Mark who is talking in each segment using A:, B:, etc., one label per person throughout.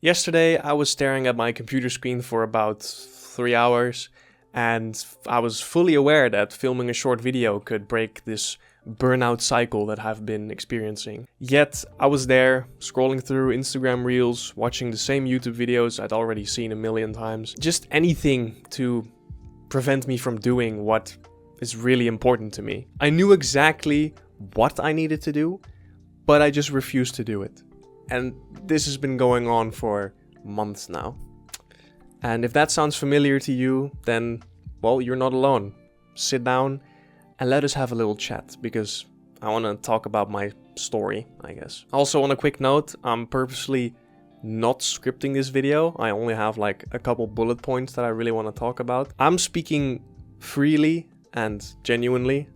A: Yesterday, I was staring at my computer screen for about 3 hours, and I was fully aware that filming a short video could break this burnout cycle that I've been experiencing. Yet, I was there, scrolling through Instagram Reels, watching the same YouTube videos I'd already seen a million times. Just anything to prevent me from doing what is really important to me. I knew exactly what I needed to do, but I just refused to do it. And this has been going on for months now. And if that sounds familiar to you, then, well, you're not alone. Sit down and let us have a little chat, because I want to talk about my story, I guess. Also, on a quick note, I'm purposely not scripting this video. I only have like a couple bullet points that I really want to talk about. I'm speaking freely and genuinely,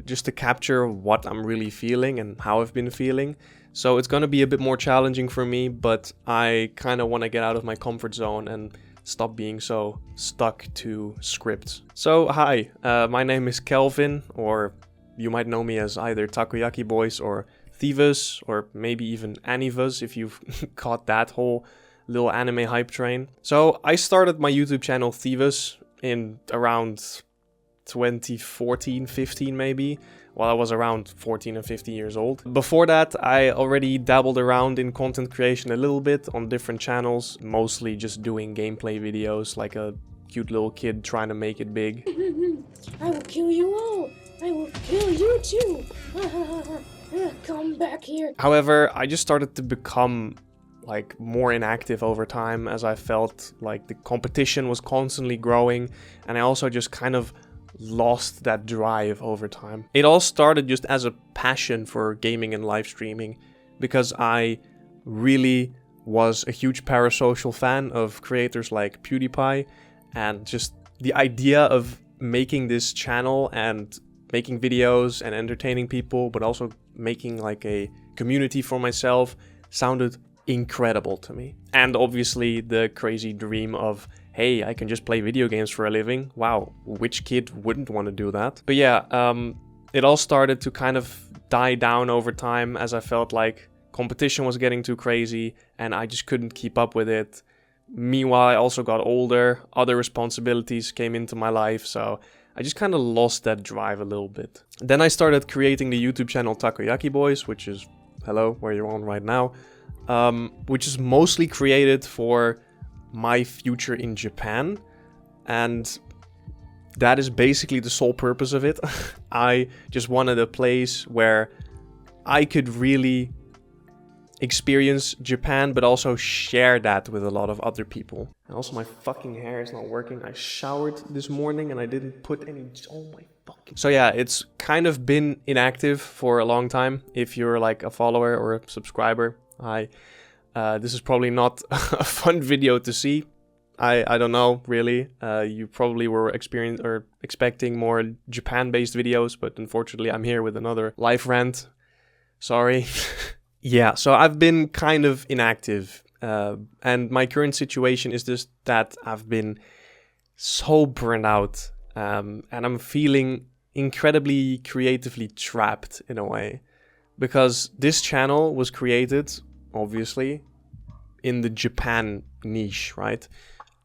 A: just to capture what I'm really feeling and how I've been feeling. So it's going to be a bit more challenging for me, but I kind of want to get out of my comfort zone and stop being so stuck to scripts. So hi, my name is Kelvin, or you might know me as either Takoyaki Boys or Thieves, or maybe even Anivas if you've caught that whole little anime hype train. So I started my YouTube channel Thieves in around 2014-15 maybe, while I was around 14 and 15 years old. Before that, I already dabbled around in content creation a little bit on different channels, mostly just doing gameplay videos like a cute little kid trying to make it big.
B: I will kill you all! I will kill you too! Come back here!
A: However, I just started to become like more inactive over time, as I felt like the competition was constantly growing, and I also just kind of lost that drive over time. It all started just as a passion for gaming and live streaming, because I really was a huge parasocial fan of creators like PewDiePie, and just the idea of making this channel and making videos and entertaining people, but also making like a community for myself sounded incredible to me. And obviously the crazy dream of, hey, I can just play video games for a living. Wow, which kid wouldn't want to do that? But yeah, it all started to kind of die down over time, as I felt like competition was getting too crazy and I just couldn't keep up with it. Meanwhile, I also got older, other responsibilities came into my life, so I just kind of lost that drive a little bit. Then I started creating the YouTube channel Takoyaki Boys, which is, hello, where you're on right now, which is mostly created for my future in Japan, and that is basically the sole purpose of it. I just wanted a place where I could really experience Japan, but also share that with a lot of other people. And also my fucking hair is not working. I showered this morning and I didn't put any, oh my fucking... So yeah, it's kind of been inactive for a long time. If you're like a follower or a subscriber, this is probably not a fun video to see. I don't know, really. You probably were expecting more Japan-based videos, but unfortunately I'm here with another life rant. Sorry. Yeah, so I've been kind of inactive. And my current situation is just that I've been so burned out. And I'm feeling incredibly creatively trapped in a way. Because this channel was created, obviously, in the Japan niche, right?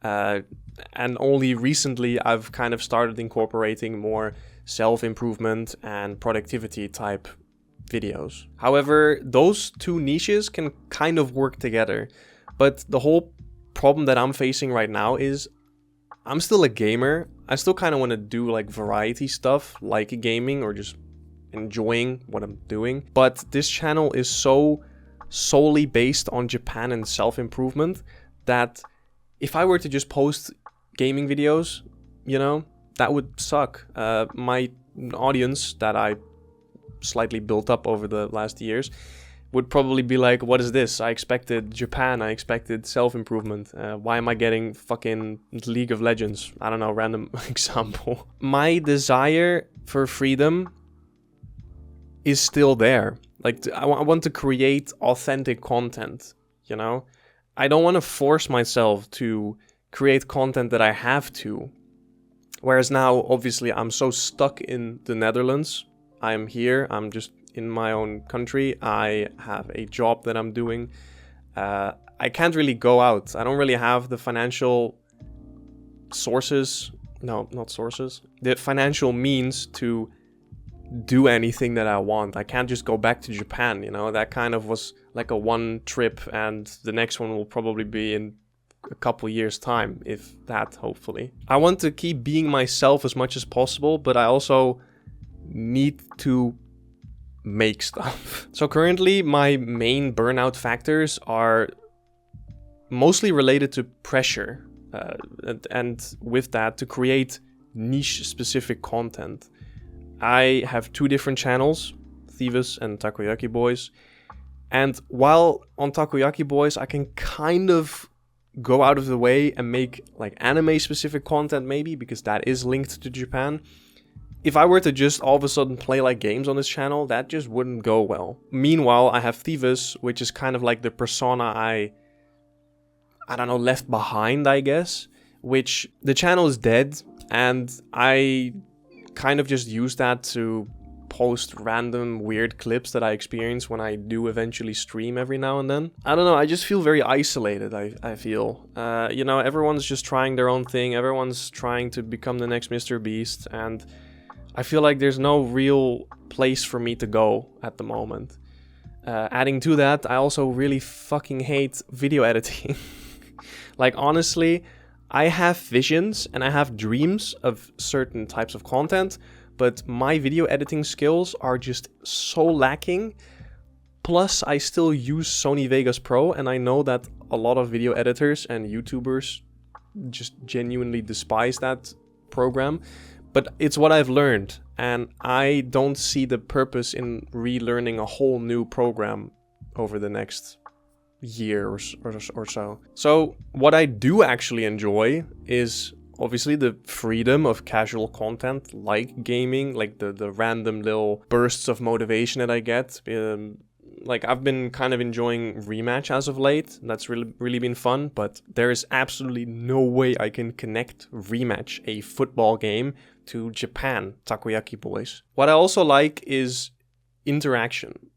A: And only recently I've kind of started incorporating more self-improvement and productivity type videos. However, those two niches can kind of work together. But the whole problem that I'm facing right now is I'm still a gamer. I still kind of want to do like variety stuff like gaming or just enjoying what I'm doing. But this channel is so solely based on Japan and self-improvement that if I were to just post gaming videos, you know, that would suck. My audience that I slightly built up over the last years would probably be like, what is this? I expected Japan, I expected self-improvement. Why am I getting fucking League of Legends? I don't know, random example. My desire for freedom is still there. Like, I want to create authentic content, you know? I don't want to force myself to create content that I have to. Whereas now, obviously, I'm so stuck in the Netherlands. I'm here, I'm just in my own country. I have a job that I'm doing. I can't really go out. I don't really have the financial sources. No, not sources. The financial means to do anything that I want. I can't just go back to Japan, you know. That kind of was like a one trip, and the next one will probably be in a couple years time, if that, hopefully. I want to keep being myself as much as possible, but I also need to make stuff. So currently my main burnout factors are mostly related to pressure, and with that, to create niche specific content. I have 2 different channels, Thieves and Takoyaki Boys, and while on Takoyaki Boys I can kind of go out of the way and make like anime specific content maybe, because that is linked to Japan. If I were to just all of a sudden play like games on this channel, that just wouldn't go well. Meanwhile, I have Thieves, which is kind of like the persona I don't know, left behind, I guess, which the channel is dead, and I kind of just use that to post random weird clips that I experience when I do eventually stream every now and then. I don't know, I just feel very isolated, I feel. You know, everyone's just trying their own thing, everyone's trying to become the next Mr. Beast, and I feel like there's no real place for me to go at the moment. Adding to that, I also really fucking hate video editing. Like, honestly, I have visions and I have dreams of certain types of content, but my video editing skills are just so lacking. Plus, I still use Sony Vegas Pro, and I know that a lot of video editors and YouTubers just genuinely despise that program. But it's what I've learned, and I don't see the purpose in relearning a whole new program over the next year or so. So what I do actually enjoy is obviously the freedom of casual content like gaming, like the random little bursts of motivation that I get. Like, I've been kind of enjoying Rematch as of late. That's really been fun, but there is absolutely no way I can connect Rematch, a football game, to Japan, Takoyaki Boys. What I also like is interaction.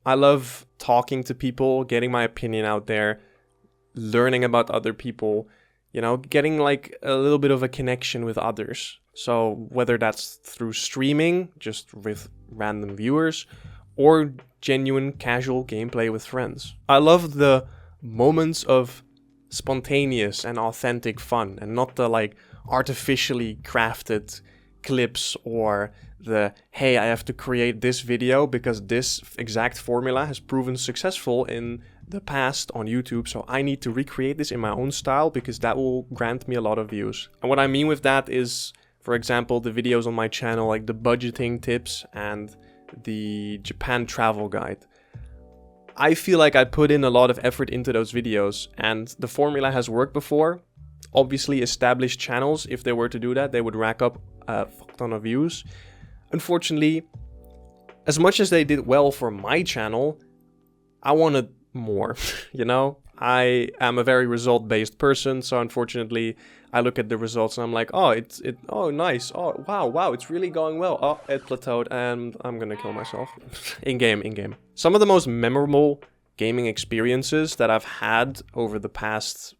A: I love talking to people, getting my opinion out there, learning about other people, you know, getting like a little bit of a connection with others. So whether that's through streaming, just with random viewers, or genuine casual gameplay with friends. I love the moments of spontaneous and authentic fun, and not the like artificially crafted clips or the, hey, I have to create this video because this exact formula has proven successful in the past on YouTube, so I need to recreate this in my own style because that will grant me a lot of views. And what I mean with that is, for example, the videos on my channel, like the budgeting tips and the Japan travel guide. I feel like I put in a lot of effort into those videos, and the formula has worked before. Obviously, established channels, if they were to do that, they would rack up a fuck ton of views. Unfortunately, as much as they did well for my channel, I wanted more, you know? I am a very result-based person, so unfortunately, I look at the results and I'm like, oh, nice, oh, wow, it's really going well. Oh, it plateaued, and I'm gonna kill myself. In-game. Some of the most memorable gaming experiences that I've had over the past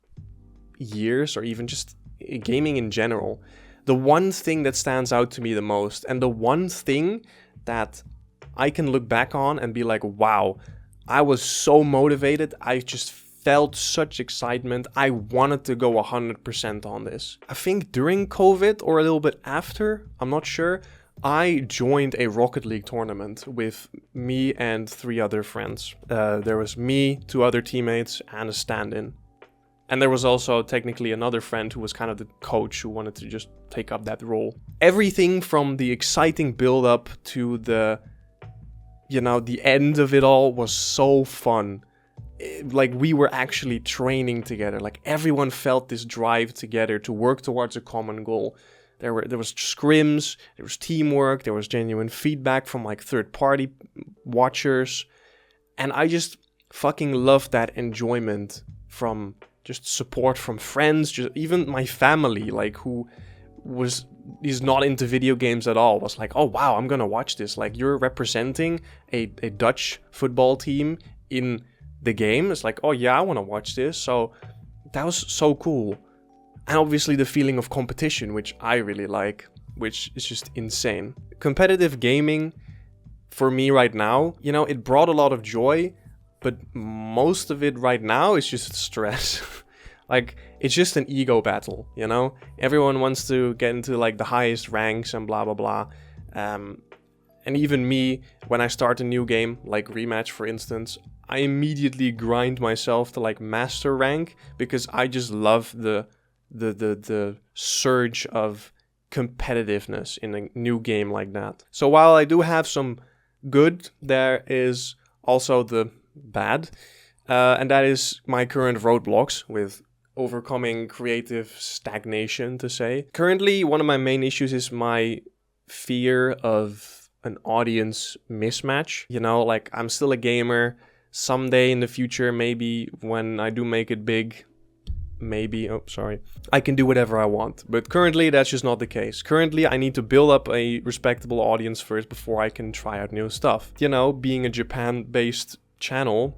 A: years, or even just gaming in general, the one thing that stands out to me the most, and the one thing that I can look back on and be like, wow, I was so motivated, I just felt such excitement, I wanted to go 100% on this. I think during COVID or a little bit after, I'm not sure, I joined a Rocket League tournament with me and 3 other friends. There was me, 2 other teammates, and a stand-in. And there was also technically another friend who was kind of the coach who wanted to just take up that role. Everything from the exciting build-up to the, you know, the end of it all was so fun. Like, we were actually training together. Like, everyone felt this drive together to work towards a common goal. There was scrims, there was teamwork, there was genuine feedback from like third-party watchers. And I just fucking loved that enjoyment from just support from friends, just even my family, like, who is not into video games at all, was like, oh wow, I'm gonna watch this. Like, you're representing a Dutch football team in the game. It's like, oh yeah, I want to watch this. So that was so cool. And obviously the feeling of competition, which I really like, which is just insane. Competitive gaming, for me right now, you know, it brought a lot of joy, but most of it right now is just stress. Like, it's just an ego battle, you know? Everyone wants to get into, like, the highest ranks and blah, blah, blah. And even me, when I start a new game, like Rematch, for instance, I immediately grind myself to, like, master rank, because I just love the surge of competitiveness in a new game like that. So while I do have some good, there is also the bad. And that is my current roadblocks with overcoming creative stagnation, to say. Currently, one of my main issues is my fear of an audience mismatch. You know, like, I'm still a gamer. Someday in the future, maybe when I do make it big, I can do whatever I want. But currently, that's just not the case. Currently, I need to build up a respectable audience first before I can try out new stuff. You know, being a Japan-based channel,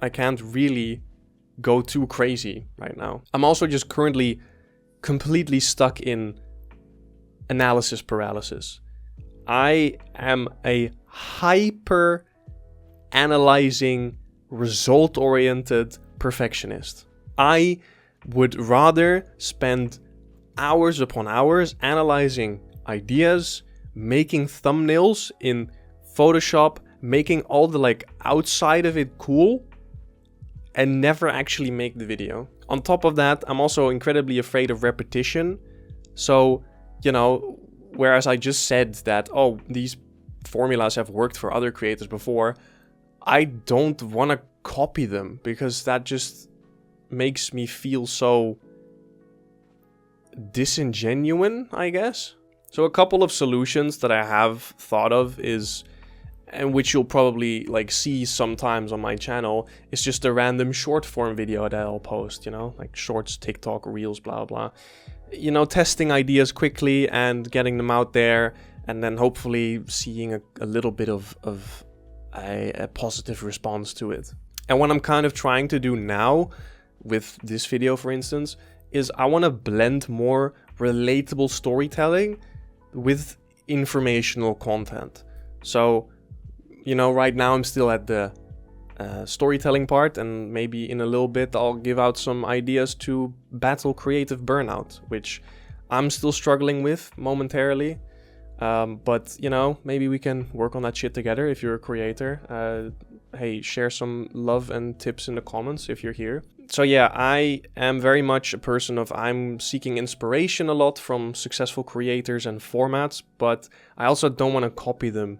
A: I can't really go too crazy right now. I'm also just currently completely stuck in analysis paralysis. I am a hyper analyzing, result-oriented perfectionist. I would rather spend hours upon hours analyzing ideas, making thumbnails in Photoshop, making all the, like, outside of it cool, and never actually make the video. On top of that, I'm also incredibly afraid of repetition. So, you know, whereas I just said that, oh, these formulas have worked for other creators before, I don't want to copy them, because that just makes me feel so disingenuine, I guess. So a couple of solutions that I have thought of is, and which you'll probably, like, see sometimes on my channel, is just a random short form video that I'll post, you know, like shorts, TikTok, reels, blah, blah. You know, testing ideas quickly and getting them out there, and then hopefully seeing a little bit of a positive response to it. And what I'm kind of trying to do now with this video, for instance, is I want to blend more relatable storytelling with informational content. So, you know, right now I'm still at the storytelling part, and maybe in a little bit I'll give out some ideas to battle creative burnout, which I'm still struggling with momentarily. But, you know, maybe we can work on that shit together if you're a creator. Hey, share some love and tips in the comments if you're here. So yeah, I am very much a person of, I'm seeking inspiration a lot from successful creators and formats, but I also don't want to copy them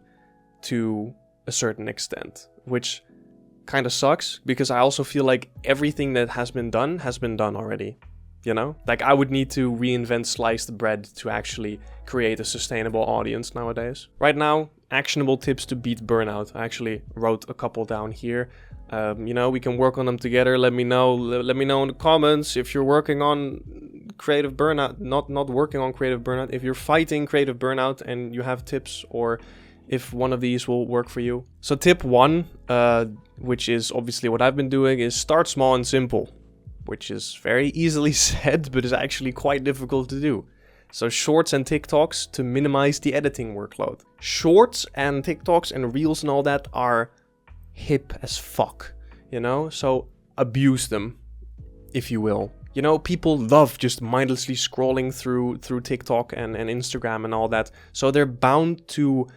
A: to a certain extent, which kind of sucks, because I also feel like everything that has been done already, you know? Like, I would need to reinvent sliced bread to actually create a sustainable audience nowadays. Right now, actionable tips to beat burnout. I actually wrote a couple down here. You know, we can work on them together. Let me know in the comments if you're working on creative burnout, not working on creative burnout, if you're fighting creative burnout and you have tips, or if one of these will work for you. So tip 1, which is obviously what I've been doing, is start small and simple, which is very easily said, but is actually quite difficult to do. So shorts and TikToks to minimize the editing workload. Shorts and TikToks and reels and all that are hip as fuck, you know? So abuse them, if you will. You know, people love just mindlessly scrolling through TikTok and Instagram and all that. So they're bound to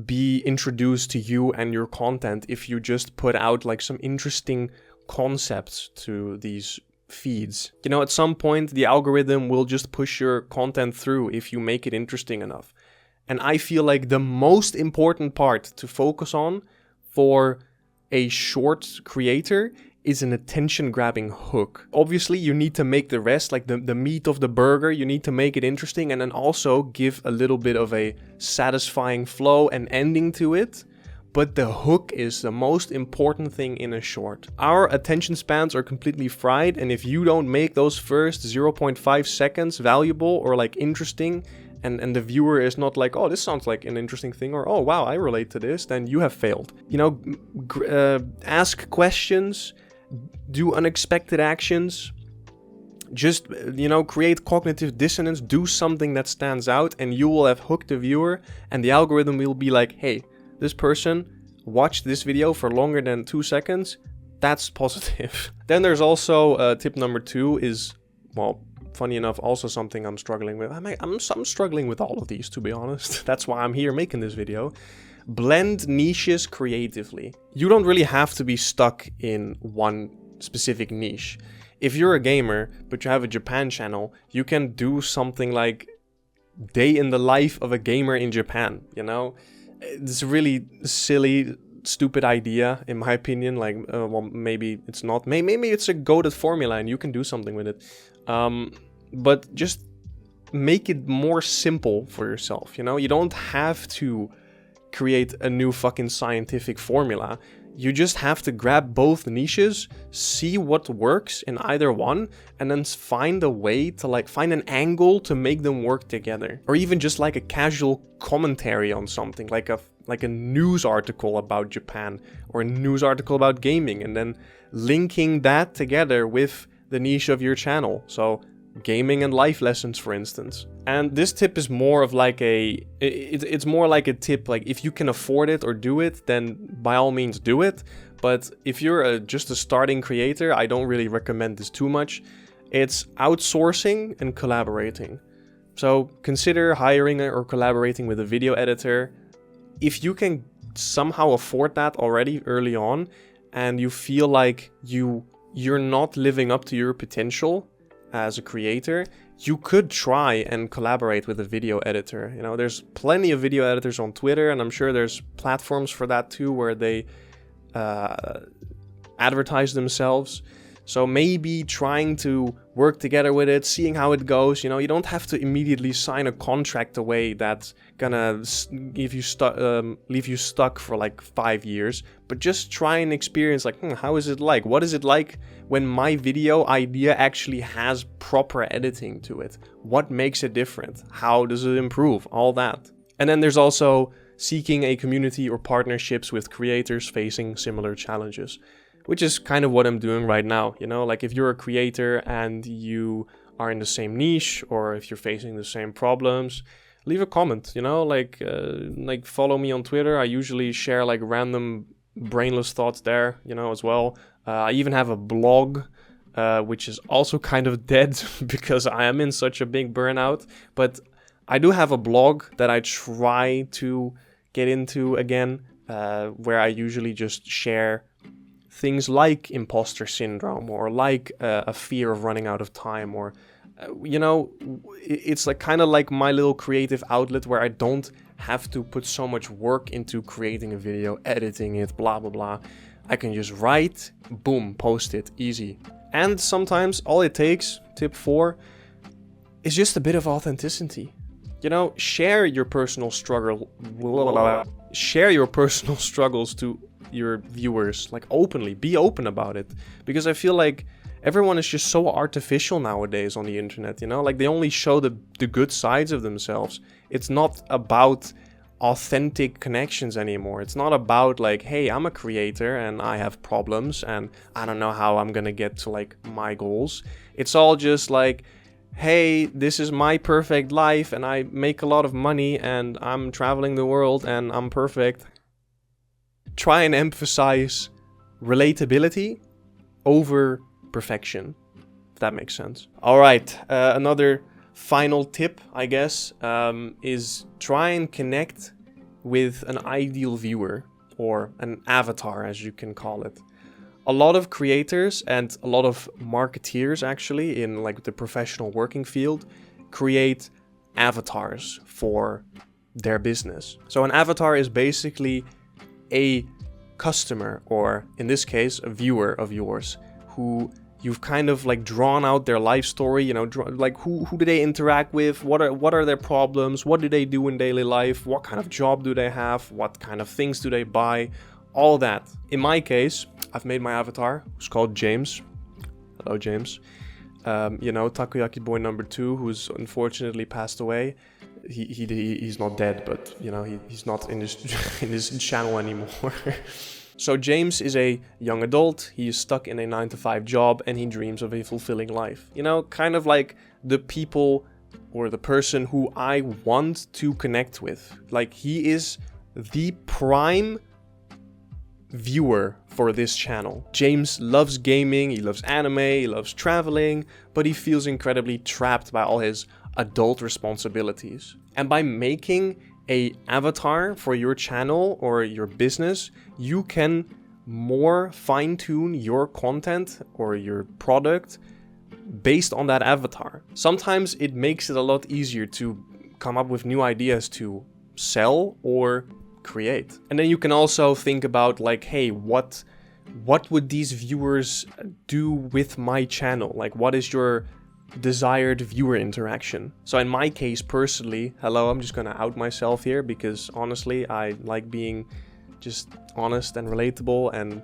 A: be introduced to you and your content if you just put out, like, some interesting concepts to these feeds. You know, at some point the algorithm will just push your content through if you make it interesting enough. And I feel like the most important part to focus on for a short creator is an attention-grabbing hook. Obviously, you need to make the rest, like the meat of the burger, you need to make it interesting, and then also give a little bit of a satisfying flow and ending to it. But the hook is the most important thing in a short. Our attention spans are completely fried, and if you don't make those first 0.5 seconds valuable or, like, interesting, and the viewer is not like, oh, this sounds like an interesting thing, or oh wow, I relate to this, then you have failed. You know, ask questions, do unexpected actions, just, you know, create cognitive dissonance, do something that stands out, and you will have hooked the viewer, and the algorithm will be like, hey, this person watched this video for longer than 2 seconds. That's positive. Then there's also tip number 2 is, well, funny enough, also something I'm struggling with. I'm struggling with all of these, to be honest. That's why I'm here making this video. Blend niches creatively. You don't really have to be stuck in one specific niche. If you're a gamer, but you have a Japan channel, you can do something like day in the life of a gamer in Japan, you know? It's a really silly, stupid idea, in my opinion. Like, well, maybe it's not. Maybe it's a goated formula and you can do something with it. But just make it more simple for yourself, you know? You don't have to create a new fucking scientific formula. You just have to grab both niches, see what works in either one, and then find a way to, like, find an angle to make them work together. Or even just like a casual commentary on something, like a news article about Japan or a news article about gaming, and then linking that together with the niche of your channel. So gaming and life lessons, for instance. And this tip is more of like it's more like a tip, like if you can afford it or do it, then by all means do it. But if you're just a starting creator, I don't really recommend this too much. It's outsourcing and collaborating. So consider hiring or collaborating with a video editor. If you can somehow afford that already early on, and you feel like you're not living up to your potential as a creator, you could try and collaborate with a video editor. You know, there's plenty of video editors on Twitter, and I'm sure there's platforms for that too, where they advertise themselves. So maybe trying to work together with it, seeing how it goes. You know, you don't have to immediately sign a contract away that's gonna leave you stuck for like 5 years. But just try and experience, like, how is it like? What is it like when my video idea actually has proper editing to it? What makes it different? How does it improve? All that. And then there's also seeking a community or partnerships with creators facing similar challenges, which is kind of what I'm doing right now. You know, like if you're a creator and you are in the same niche, or if you're facing the same problems, leave a comment, you know, like follow me on Twitter. I usually share like random brainless thoughts there, you know, as well. I even have a blog, which is also kind of dead because I am in such a big burnout. But I do have a blog that I try to get into again, where I usually just share things like imposter syndrome, or like a fear of running out of time, or you know, it's like kind of like my little creative outlet where I don't have to put so much work into creating a video, editing it, blah blah blah. I can just write, boom, post it, easy. And sometimes all it takes, tip 4, is just a bit of authenticity. You know, share your personal struggle, share your personal struggles to your viewers, like openly, be open about it. Because I feel like everyone is just so artificial nowadays on the internet, you know, like they only show the good sides of themselves. It's not about authentic connections anymore. It's not about like, hey, I'm a creator and I have problems and I don't know how I'm gonna get to like my goals. It's all just like, hey, this is my perfect life and I make a lot of money and I'm traveling the world and I'm perfect. Try and emphasize relatability over perfection, if that makes sense. All right, another final tip, I guess, is try and connect with an ideal viewer, or an avatar, as you can call it. A lot of creators and a lot of marketeers, actually, in like the professional working field, create avatars for their business. So an avatar is basically a customer, or in this case, a viewer of yours, who you've kind of like drawn out their life story, you know, like who do they interact with, what are their problems, what do they do in daily life, what kind of job do they have, what kind of things do they buy, all that. In my case, I've made my avatar, who's called James. Hello, James. You know, Takoyaki Boy number 2, who's unfortunately passed away. He's not dead, but you know, he's not in this in this channel anymore. So James is a young adult, he is stuck in a 9-to-5 job, and he dreams of a fulfilling life. You know, kind of like the people or the person who I want to connect with. Like, he is the prime viewer for this channel. James loves gaming, he loves anime, he loves traveling, but he feels incredibly trapped by all his adult responsibilities. And by making a avatar for your channel or your business, you can more fine-tune your content or your product based on that avatar. Sometimes it makes it a lot easier to come up with new ideas to sell or create. And then you can also think about like, hey, what would these viewers do with my channel? Like, what is your desired viewer interaction? So in my case personally, hello, I'm just gonna out myself here because honestly I like being just honest and relatable, and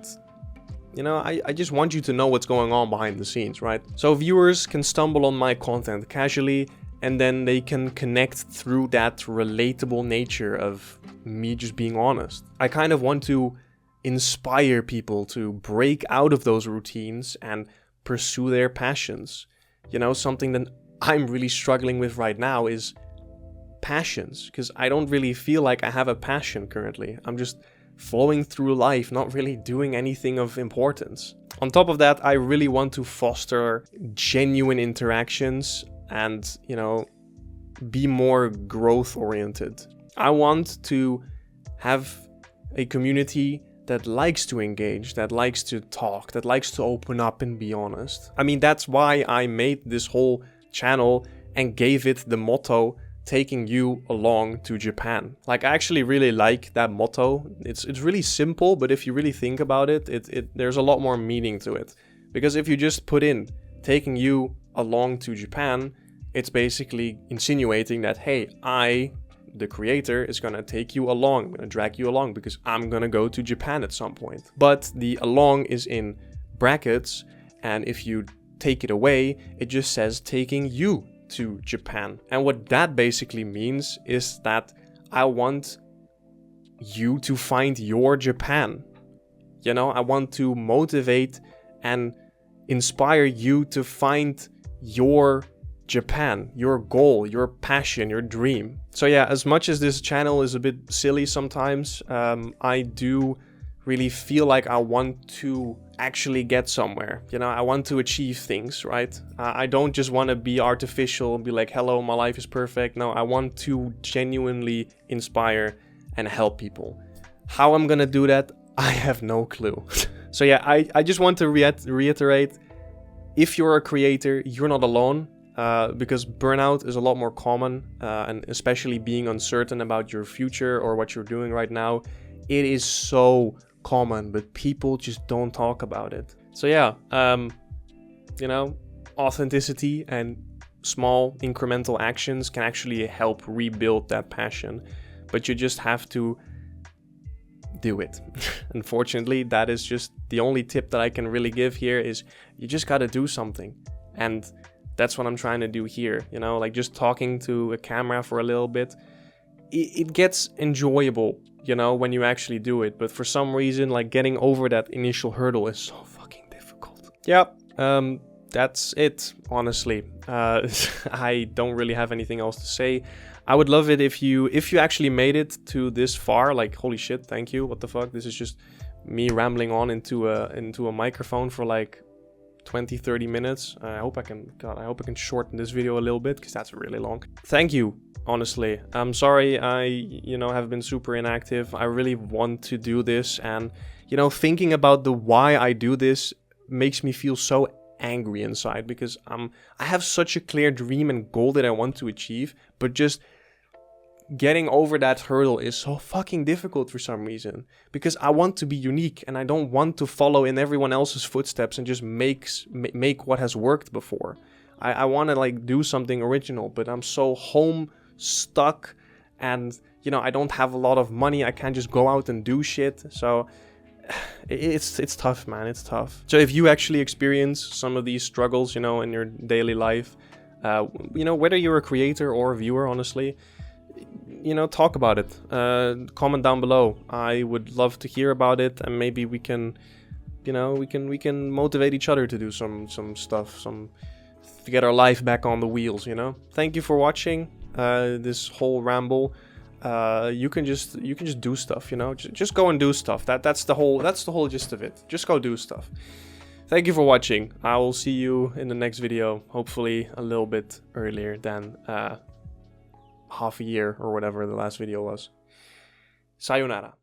A: you know, I just want you to know what's going on behind the scenes, right? So viewers can stumble on my content casually, and then they can connect through that relatable nature of me just being honest. I kind of want to inspire people to break out of those routines and pursue their passions. You know, something that I'm really struggling with right now is passions, because I don't really feel like I have a passion currently. I'm just flowing through life, not really doing anything of importance. On top of that, I really want to foster genuine interactions and, you know, be more growth oriented. I want to have a community that likes to engage, that likes to talk, that likes to open up and be honest. I mean, that's why I made this whole channel and gave it the motto, taking you along to Japan. Like, I actually really like that motto. It's really simple, but if you really think about it, there's a lot more meaning to it. Because if you just put in taking you along to Japan, it's basically insinuating that, hey, I, the creator, is gonna take you along, I'm gonna drag you along because I'm gonna go to Japan at some point. But the along is in brackets, and if you take it away, it just says taking you to Japan. And what that basically means is that I want you to find your Japan. You know, I want to motivate and inspire you to find your Japan, your goal, your passion, your dream. So yeah, as much as this channel is a bit silly sometimes, I do really feel like I want to actually get somewhere. You know, I want to achieve things, right? I don't just want to be artificial and be like, hello, my life is perfect. No, I want to genuinely inspire and help people. How I'm gonna do that, I have no clue. So yeah, I just want to reiterate, if you're a creator, you're not alone. Because burnout is a lot more common, and especially being uncertain about your future or what you're doing right now, it is so common, but people just don't talk about it. So yeah, you know, authenticity and small incremental actions can actually help rebuild that passion, but you just have to do it. Unfortunately, that is just the only tip that I can really give here, is you just gotta do something. And that's what I'm trying to do here, you know, like just talking to a camera for a little bit. It gets enjoyable, you know, when you actually do it. But for some reason, like, getting over that initial hurdle is so fucking difficult. Yep, that's it, honestly. I don't really have anything else to say. I would love it if you actually made it to this far. Like, holy shit, thank you. What the fuck? This is just me rambling on into a microphone for like 20-30 minutes. I hope I can shorten this video a little bit, because that's really long. Thank you, honestly. I'm sorry I, you know, have been super inactive. I really want to do this, and, you know, thinking about the why I do this makes me feel so angry inside, because I have such a clear dream and goal that I want to achieve, but just getting over that hurdle is so fucking difficult for some reason, because I want to be unique and I don't want to follow in everyone else's footsteps and just make what has worked before. I want to like do something original, but I'm so home stuck, and you know, I don't have a lot of money. I can't just go out and do shit. So it's tough, man. It's tough. So if you actually experience some of these struggles, you know, in your daily life, you know, whether you're a creator or a viewer, honestly, you know, talk about it. Comment down below. I would love to hear about it, and maybe we can, you know, we can motivate each other to do some stuff, to get our life back on the wheels, you know. Thank you for watching this whole ramble. You can just do stuff, you know. Just go and do stuff. That's the whole gist of it. Just go do stuff. Thank you for watching. I will see you in the next video, hopefully a little bit earlier than half a year or whatever the last video was. Sayonara.